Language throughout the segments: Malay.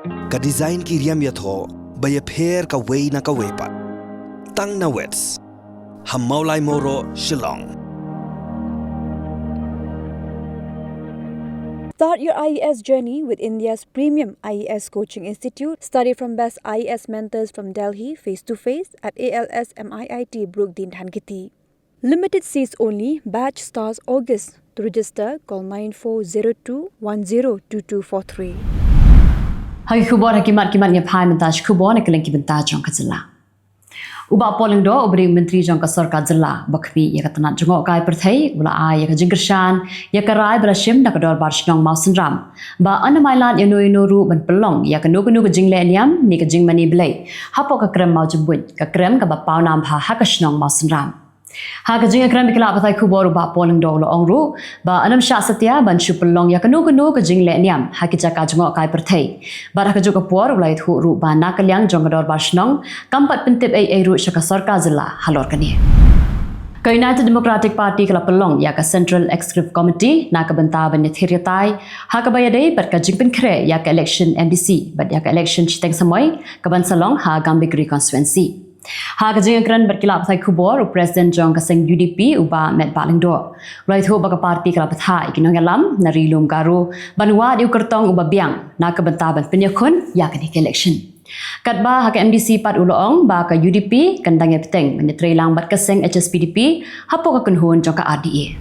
Ka design ki riam yatho baya pher ka wei na ka wepat. Tang na wets. Ham maulai moro Shillong. Start your IES journey with India's premium IES coaching institute. Study from best IES mentors from Delhi face-to-face at ALS MIIT Brookdin Dhankiti. Limited seats only. Batch starts August. To register, call 9402102243. Hagi Khubor hakimat nyapai mentaj Khubor na Kylleng kibenta jong ka Jylla. Uba polling do obri menteri jong ka sarkar Jylla bakmi ya katana jongok kai Pyrthei ula ai ya jingkershan ya karai berashim na kador barshnong mausenram ba anamailan ya noru ban pelong ya kanu ka jingle niam ni ka jingmani blai hapo ka krem mau jebut ka krem ka ba paunam ha hakashnong mausenram ha ka jinga krem bikla patai Khubor uba polling do lo ongru ba anam sha satya ban shu pelong ya kanu ka jingle niam ha ki jaka jongok kai Pyrthei ba ka juga por ulai thu ru ba na kalyang jong kador barshnong kampat pentip ai ru shaka sarkar Jylla halor kani ka United Democratic Party kala pelong ya ka Central Executive Committee na ka benta ban thiriatai ha ka bayadai bat ka jingpin kre ya ka election MDC bat ya ka election chiteng samoy ka ban salong ha Gambigri constituency ha ka jingakran berkila patai Khubor President Jong Kaseng UDP uba met balingdo right ho baka party kala pathai kinong alam na rilum garu banwa diu kertong uba biang na ka benta ban penyakun ya ka election katba ha ka MDC pat uloong ba ka UDP kandang peteng menitrelang bat Kaseng HSPDP hapo ka kunhun jong ka RDA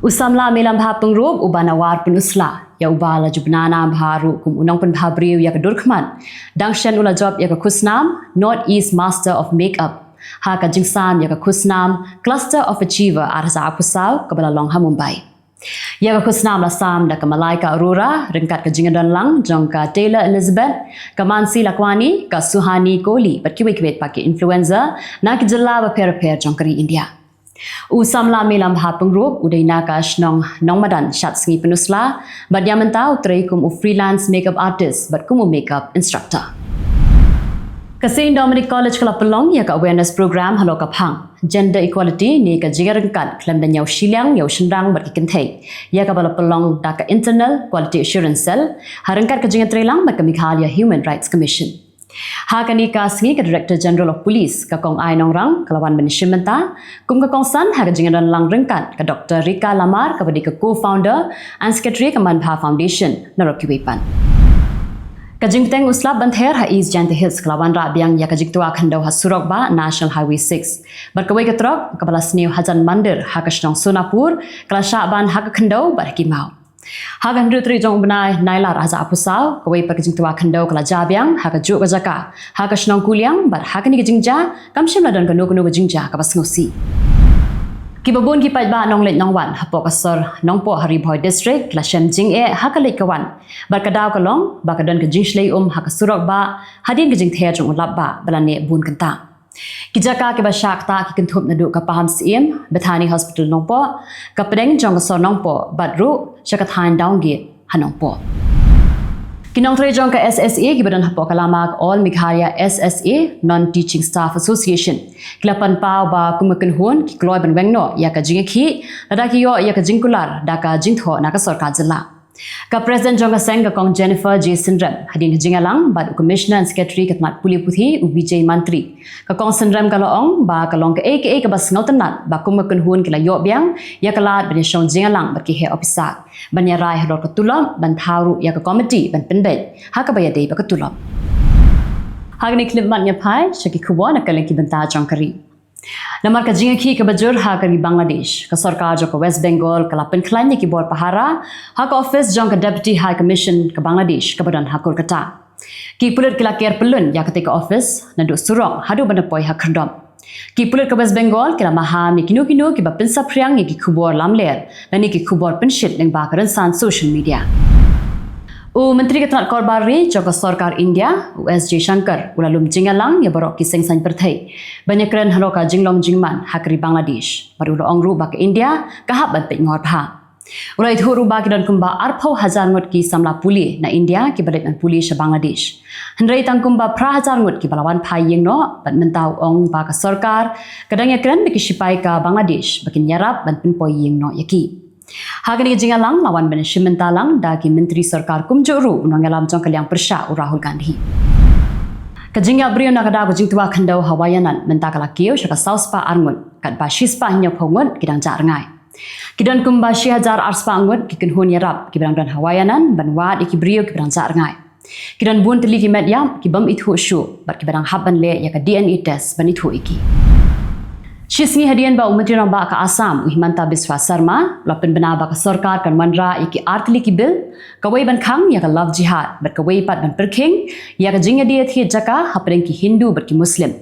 usamla melam bha pengrub uba nawar penusla ya ubala jubnana bharu kum unang pen bhabriu ya ka durkhman dangshan ula job ya ka khusnam North East Master of Makeup ha ka jingsan ya ka khusnam Cluster of Achiever arza apusau ka balalong ha Mumbai ya ka khusnam la sam da ka Malaika Aurora ringkat ka jingadan lang jong ka Taylor Elizabeth ka Mansi Lakwani ka Suhani Kohli pat kiwet paki influencer na ki Jylla ba per jong kari India usamla melam hapeng group udaina ka shnong nongmadan shat sngi penusla badya mentau trei kum freelance makeup artist but kum makeup instructor Kasing Dominic College kala pelong ya ka awareness program halo ka phang gender equality ni ka jigarangkat klam dan yaw shilyang yaw shendang bat kintei ya ka bala pelong da ka internal quality assurance cell harangkat ka jingat trelang bat ka Meghalaya Human Rights Commission ha kani ka sngi ka Director General of Police ka kong ai nong rang kalawan banishimenta kum ka kong san ha ka jingadan lang rengkat ka Dr. Rika Lamar ka badi ka co-founder and secretary ka Manpha Foundation na Rokiwepan Kajingteng uslab banther ha East Jante Hills kalawan rabiang ya kajiktua khandau ha Surok ba National Highway 6 berkawai katrok kabala sniu hajan mandir ha kashnong Sonapur kala syaban ha khandau bar kimau ha gandru tri jong benai Nailar aza apusau kawai perkajingtua khandau kala jabiang ha kajuk kajaka ha kashnong kuliang bar ha kani kajingja kamshim ladan kanu kajingja kabas ngosi Kibabun kipat ba nong let nong wan hapo kasor nong po Haribhoy district la shem jing e hakalit kawan barkadaw kalong bakadan ka jingshlei hakasurok ba hadin ka jing the jong ulap ba balane bun kanta kijaka ke ba shakta ki kentup nadu ka paham sim Bethany Hospital nong po ka pedeng jong kasor nong po badru shakathan downggate hanong po Kinong tre jong ka SSA gibadan hapo kalamak All Meghalaya SSA Non-Teaching Staff Association kilapan pau ba kumakenhun ki kloy ban wengno ya ka jingki ladaki yo ya ka jingkular da ka jingtho na ka sarkar Jylla ka President jong ka seng ka kong Jennifer J Sindram hadin jingalang bad Commissioner and Secretary katmat puli puthi u Vijay Mantri ka kong Sindram ka loong ba ka long ka aka ka bas ngautanat ba kumakenhun kila yo biang ya kalat ban shong jingalang ba ki he officer banya rai hador ka tulom ban tharu ya ka committee ban penbet ha ka bayadei ba ka tulom hagni clip man nya phai shaki Khubor na Kylleng ki benta jongkari Namar ka jingaki ka bajur ha ka Bangladesh ka sarkar jo ka West Bengal kala penklanya ki bor pahara ha ka office jong ka Deputy High Commission ka Bangladesh ka badan ha Kolkata ki pulut kila ker pelun ya ka te ka office na do surong hadu banapoi ha khandom ki pulut ka West Bengal kila maham ki kinu ki ba pensa priang ki Khubor lamler lani ki Khubor penshit leng ba ka san social media Menteri Ketenat Korbari Joko Sarkar India USJ Shankar ulalum jingalang ya borok kiseng san Pyrthei banyak keren haloka jinglong jingman hakri Bangladesh baru lo ongru bak India kahap ban pek ngor pha ulai thuru bak dan kumba arpau hazar ngot ki samla puli na India ki balet man puli sha Bangladesh hendrai tang kumba pra hazar ngot ki balawan phai yeng no ban mentau ong ba ka sarkar kadang ya keren beki sipai ka Bangladesh bakin yarap ban pin poi yeng no yaki Hagani jingalang lawan ben shimentalang dagi menteri sarkar kumjuru unangalam jong Kylleng Persha Rahul Gandhi. Kajinga brio nakada ko jingtua khandau hawayanan mentakala kiyo syaka sauspa arngun kat bashispa nyok hongun kidang jarngai. Kidan kumba 1000 arspa angut kikin hun yarap kibrang dan hawayanan banwat ikibrio kibrang jarngai. Kidan bun teli ki medyam kibam ithu shu bar kibrang haban le ya ka DNA test ban ithu iki. Shisngi hadian ba umatri rang ba ka Assam Himanta Biswa Sarma lapen bena ba ka sarkar kan mandra iki artli ki bil kawai ban khang ya ka love jihad bar kawai pat ban perking ya ka jinga dia thi jaka hapreng ki Hindu bar ki Muslim.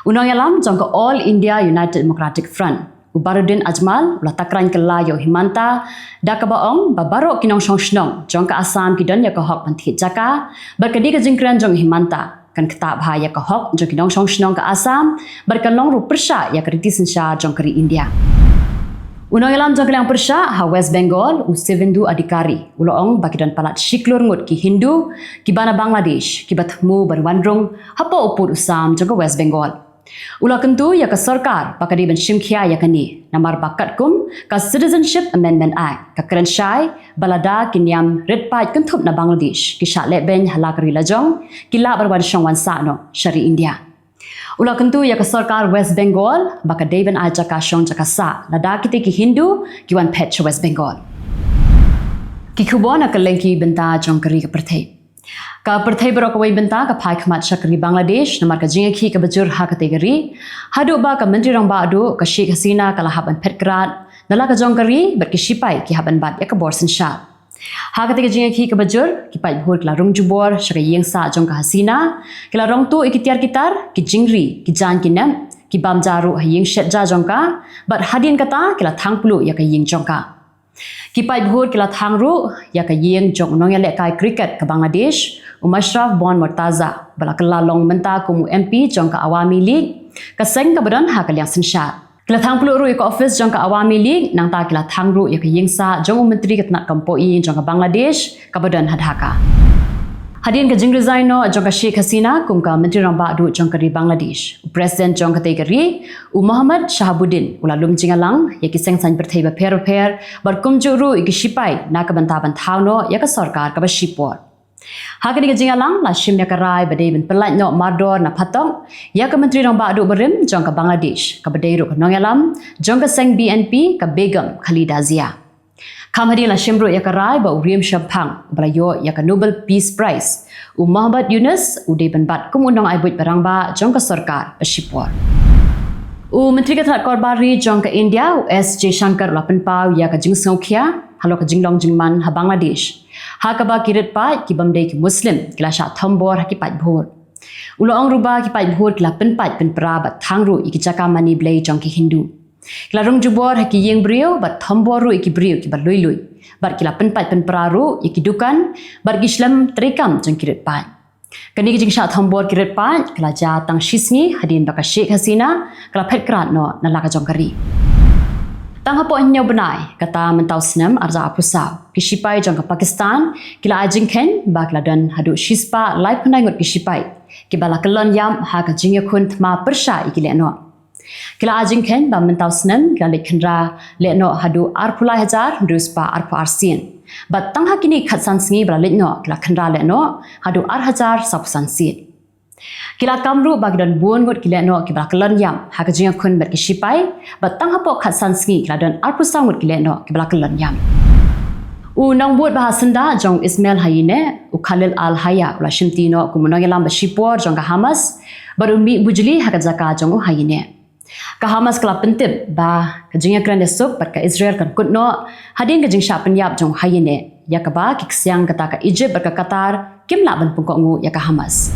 Unang yalam jong ka All India United Democratic Front Ubaruddin Ajmal la takran kala yo Himanta da ka baong ba barok kinong song jong ka Assam ki don ya ka hok ban thi jaka bar ka di ka jingkran jong Himanta kan kata bahaya ke hok jong kinong song ke Assam berkalong ru Persha ya keriti sensha jong keri India. Unang ilam jong Kylleng Persha ha West Bengal u Sevendu Adhikari uloong bakidan palat shiklur ngut ki Hindu ki bana Bangladesh ki batmu berwandrung hapo upur usam jong West Bengal. Ula kentu ya ke sarkar pakadi ben shimkhia ya kani namar bakat kum ka Citizenship Amendment Act ka kerensyai balada kinyam red paj kentup na Bangladesh ki syak ben halakari lajong kila berwan syongwan sakno syari India. Ula kentu ya ke sarkar West Bengal bakadai ben ajaka syong jaka sak lada kiti ki Hindu ki wan pet West Bengal. Ki Khubor na Kylleng ki benta jong keri ke Pyrthei. Ka Pyrthei berokawai benta ka phai khmat syakri Bangladesh namar ka jinga khi ka bajur ha kategori hadu ba ka menteri rang ba adu ka Sheikh Hasina ka lahaban petkrat nala ka jongkari ber ki sipai ki haban bat ya ka borsen sha ha kategori jinga khi ka bajur ki pai bhur kla rung jubor syaka yeng sa jong ka Hasina kla rong tu ikitiar kitar ki jingri ki jan ki nam ki bam jaru ha yeng shet ja jongka bat hadin kata kla thangplu ya ka yeng jongka Kipai bhur kila thangru ya ka yeng jong nong ya lekai cricket ke Bangladesh Mashraf Bon Murtaza bala kala long menta kumu MP jong ka Awami League ka seng ka badan ha Kylleng sensha kila thangplu ru ka office jong ka Awami League nang ta kila thangru ya ka yengsa jong menteri ka tnak kampoi jong ka Bangladesh ka badan hadhaka Hadin ka jing resign no jong ka Sheikh Hasina kum ka menteri rang ba du jong ka ri Bangladesh president jong ka tegari Muhammad Shahabuddin ula lum jingalang ya ki seng san Pyrthei ba per bar kum juru iki sipai na ka bantaban thauno ya ka sarkar ka ba shipor Hakani ka jingalang la shim ya ka rai badai ben pelat no mardor na phatong ya ka menteri rang ba du berim jong ka Bangladesh ka badai ru ka nongalam jong ka seng BNP ka Begum Khalida Zia Kamhadi la shimru ya ka rai ba uriam shampang balayo ya ka Nobel Peace Prize Muhammad Yunus udai ben bat kum undang ai buit barang ba jong ka sarkar ba shipor menteri ka that korbari jong ka India SJ Shankar la penpau ya ka jing songkhia halo ka jinglong jingman ha Bangladesh ha ka ba kirit pa ki bamdei ki Muslim kila sha thombor ha ki pat bhur uloong ruba ki pat bhur kila penpat penpra bat thangru iki jaka mani blai jong ki Hindu kila rong jubor ha ki yeng brio bat thomboru iki brio ki bat lui bar kila penpat penpraru iki dukan bar Islam trikam jong kirit pa kani ki jing sha thombor kirit pa kila ja tang shisngi hadin baka Sheikh Hasina kila petkrat no nala ka jong kari tang hapo nyau benai kata mentau senam arza apusau ki sipai jong ka Pakistan kila ajing ken ba kila dan hadu shispa live khnai ngot ki sipai ki bala kelon yam ha ka jing yakun thma Persha iki le no kila ajing ken ba mentau senam kila le khendra le no hadu arpulai hajar ruspa arpu arsien bat tang hakini khatsan sngi bala le no kila khendra le no hadu ar hajar sapsan sin kila kamru bagdan buon got kila no ki balakalon yam ha ka jinga khun ber ki sipai bat tang hapo khatsan sngi kila dan arpu sangut kila no ki balakalon yam nang buat bahasanda jong Ismail Hayine Khalil Al Haya ula shimtino kumunong yalam ba shipor jong ka Hamas baru mi bujli ha ka jaka jong Hayine ka Hamas kala pentip ba ka jinga kran desuk bar ka Israel kan kutno hadin ka jing sha penyap jong Hayine ya ka ba ki ksyang kata ka Egypt bar ka Qatar kimla ban pungko ya ka Hamas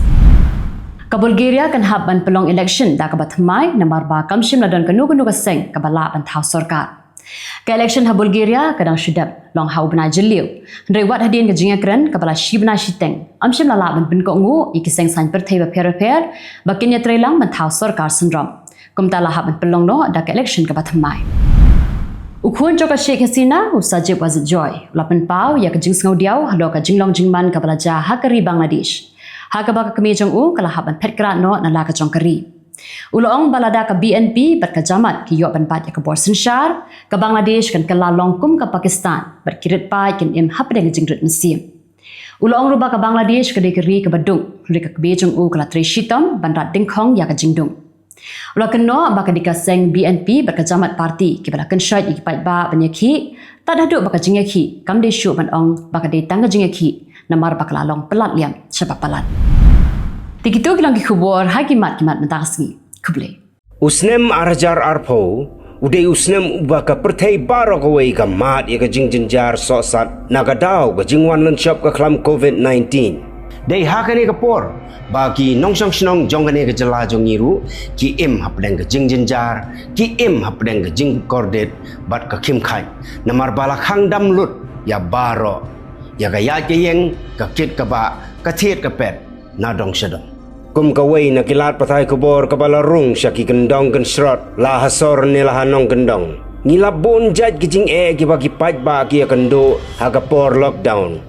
ka Bulgaria kan hab ban pelong election da ka bathmai namar ba kamshim ladon kanu ka seng ka bala ban thau sarkar ka election ha Bulgaria kadang shudap long hau bna jiliu rewat hadin ka jinga kran ka bala shibna shiteng amshim lala ban pungko ngu ikiseng san Pyrthei ba per ba kinya trelang ban thau sarkar syndrome kumta la hab ban pelong no da ka election ka bathmai Ukhun joka Sheikh Hasina usajib wazit joy lapan pau ya ka jing ngau diau halo ka jinglong jingman ka bala ja hakari Bangladesh Hakaba ka kami jong u kala haban petkrat no nala ka jong kari. Ulong balada ka BNP berkajamat ki yok ban pat ya Khubor Sinshar, ke Bangladesh kan ke lalongkum ke Pakistan, berkirit pat kan im hapdeng jingrit mesim. Ulong ruba ke Bangladesh ke dekeri ke Badung, rika ke Beijing u ke Latri Shitom, bandrat Dingkhong ya ke Jingdung. Ulah keno baka dikaseng BNP berkajamat parti ki bala kensyait ikipat ba banyaki, tak daduk baka jingeki, kam de syuk ban ong baka de tangga jingeki, namar baka lalong pelat liam sebab palat. Tikitu kilang ki Khubor hakimat kimat mentasngi. Kuble. Usnem arjar arpo, uday usnem ubaka Pyrthei baro kawai ka mat ya ka jingjinjar sosat nagadao ka jingwan lanshop ka klam COVID-19. Day hakane ka por, baki nongsang snong jongane ka Jylla jongiru, ki im hapdeng ka jingjinjar, ki im hapdeng ka jing kordet, bat ka kim khai, namar bala khang dam lut, ya baro, ya ka ya Kylleng, ka kit ka ba, ka thiet ka pet, na dong sedong. Kum kawai na kilat Pyrthei Khubor kabala rung syaki kendong ken srot la hasor ni la hanong kendong ngilap bon jaj kijing ki bagi paj ba ki kendo hagapor lockdown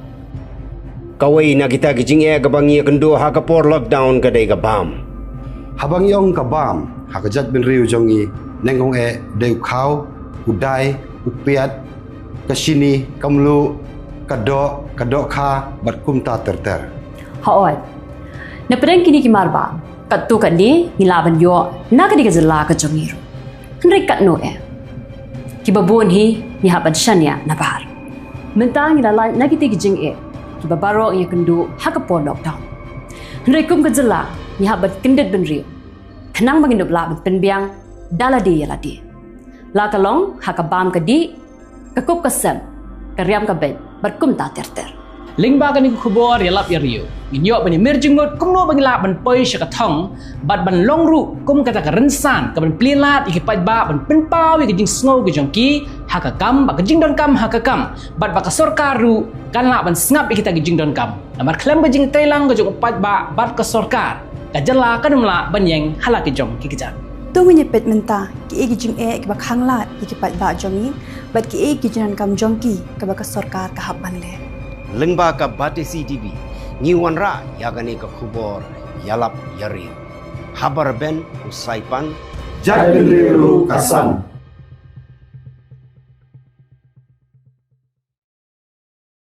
kawai na kita kijing kabangi kendo hagapor lockdown kadai ka bam habang yong ka bam hakajat bin riu jongi nengong deu khau udai upiat kasini kamlu kadok kha bat kumta terter Haoi. Na pedang kini ki marba, kat tu kat ni ngilaban yo na ka di ka Jylla ka jongiru. Henry kat no ki babon hi ni haban shania na bahar. Mentang ngilala na kiti ki jing ki babaro ya kendu hakapor lockdown. Henry kum ka Jylla ni haban kendet ben riu. Kenang bangin la ben penbiang daladi ya ladi. La kalong hakabam ka di kakup kasem karyam ka ben berkum ta terter. Lingba kan Khubor ya lap ya riu. Inyok bani merjingot kum no bangila ban poi syakathong bat ban longru kum kata ka rensan ka ban plilat ikipat ba ban penpau ki jing snow ki jongki hakakam ba ka jing don kam hakakam bat ba ka sorkaru kan la ban snap ikita ki jing don kam namar klam ka jing tailang ka jong pat ba bat ka sorkar ka Jylla kan mla ban yeng halaki jong ki kijan Tungunya pet menta ki jing ki ba khanglat ikipat ba jongi bat ki jinan kam jongki ka ba ka sorkar ka hapan le lengba ka batisi TV Nyiwan ra yagani ka Khubor yalap yari habar ben usaipan jat bin riu kasan